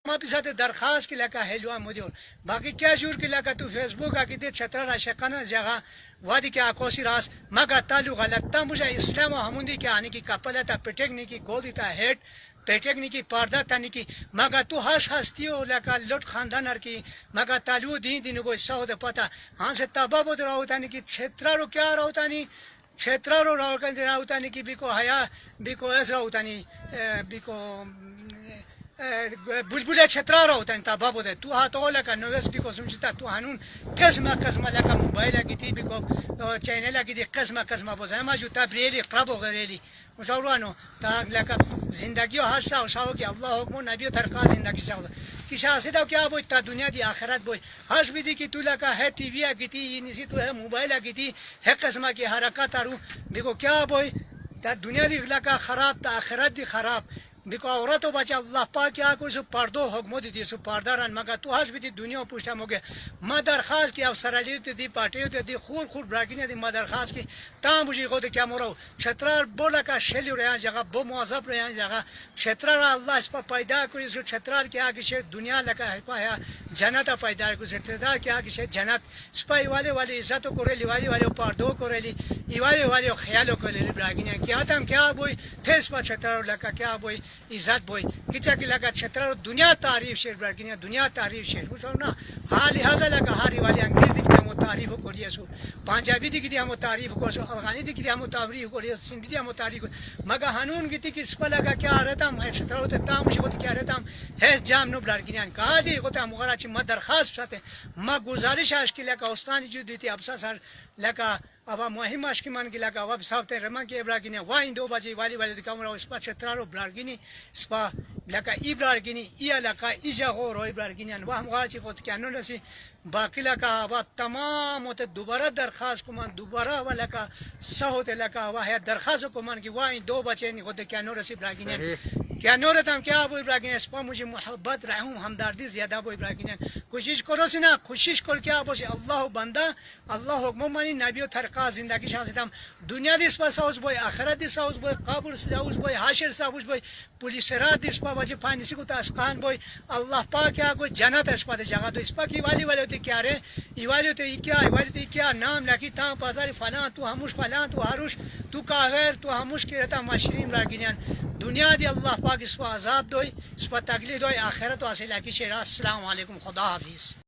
ما پیسات درخواست کی لکا هلوان مدیون باقی کیا جور کی لکا تو فیسبوک آکی دی چتر عاشقانه جگه وادی که آکوسی راست مگا تالو غلط تا مجھے اسلام و هموندی که آنی کی کپلا تا پٹکنی کی گودی تا هیٹ پیٹکنی کی پردہ تانی کی مگا تو ہش ہستی ہو لکا لٹ خاندان ہر کی مگا تالو دین دین کو حصہ ہو دے پتا ہاں سے تابا بود رہا ہوتا نہیں کی چھترا رو کیا رہا ہوتا نہیں چھترا رو رہا ہوتا نہیں کی بیکو حیا بیکو ایس رہا ہوتا نہیں بیکو بلبل چھترا رہا ہوتا نہیں تابا بود تو ہاں تو لکا نویس بیکو سمجھتا تو ہنون قسمہ لکا موبائل کی تھی بیکو چینل کی دی قسمہ بوزن ما جو تبریلی قرب و غریلی مشاورانو تا لکا زندگی و هر ساو شاو که الله حکم و نبی و ترقا زندگی شاو که شاسه داو که آبوی تا دنیا دی آخرت بوی هاش بیدی که تو لکا ہے ٹی وی آگیتی یہ نیسی تو ہے موبائل آگیتی ہے قسمہ کی حرکات آرو بگو کیا آبوی تا دنیا دی لکا خراب تا آخرت دی خراب بیکو عورتو بچه الله پاک کیا کوئی سو پردو حکمو دی سو پردارن مگا تو هاش بیدی دنیا پوشتا موگه ما درخواست کی افسرالی دی پارٹیو دی خور براگینی دی ما درخواست کی تا مجھے خود کیا مرو چھترار بولا کا شلی رہا جگہ بو معذب رہا جگہ چھترار اللہ اس پر پیدا کوئی سو چھترار کیا کہ دنیا لگا ہے جنت پیدا کوئی چھترار کیا کہ جنت سپائی والے عزت کو ریلی والے پردو کو ریلی والے خیالو کو ریلی براگینی کیا تم کیا بوئی تھیس پر چھترار لگا کیا بوئی عزت بوئی کچا کی لگا چھترار دنیا تعریف شیر براگینی دنیا تعریف شیر پوچھو نا حال لہذا لگا ہاری والے انگریز دی ہم تعریف کو رہی سو پنجابی دی ہم تعریف کو سو افغانی دی ہم تعریف کو رہی سندھی دی ہم تعریف مگا ہنون کی کہ اس پر لگا کیا رہتا میں چھترار ہوتے تا مجھے کو کیا رہتا ہے جام نو براگینی کہا دی کو تا مغرا چ مد درخواست چاہتے ما گزارش اش کی لگا استانی جو دیتی ابسا سر لگا ابا مهم اش کی مان کی لگا اب صاحب تے رما کی براگینی وائن دو بجے والی کامرا اس پر چھترار براگینی اس پر لگا ابراگینی ای لگا ایجا غور ابراگینی و ہم غا چ کو کیا نو نسی باقی لگا اب تمام تے دوبارہ درخواست کو مان دوبارہ والا کا سہوت لگا وہ ہے درخواست کو مان کی وائن دو بچے نہیں ہوتے کیا نو رسی براگینی کیا نورتم کیا ابو ابراگینی اس پر مجھے محبت رحم ہمدردی زیادہ ابو ابراگینی کوشش کرو سی نا کوشش کر کیا ابو اللہ بندہ اللہ حکم مانی نبی و ترقا زندگی شاہدم دنیا دیس پر ساوز بوئی آخرت دیس ساوز بوئی قبر ساوز بوئی حاشر ساوز بوئی پولیس رات دیس پر وجہ پانیسی کو تاسقان بوئی اللہ پاک کیا کوئی جنت اس پر جگہ تو اس پر کی والی ہوتی کیا رہے ایوالی ہوتی کیا نام لکی تا پازاری فلان تو ہموش فلان تو حروش تو کاغیر تو ہموش کی رہتا مشرین براگینیان دنیا دی اللہ پاک اس پر عذاب دوئی اس پر تکلیف دوئی آخرت و حاصل کی شیرہ السلام علیکم خدا حافظ.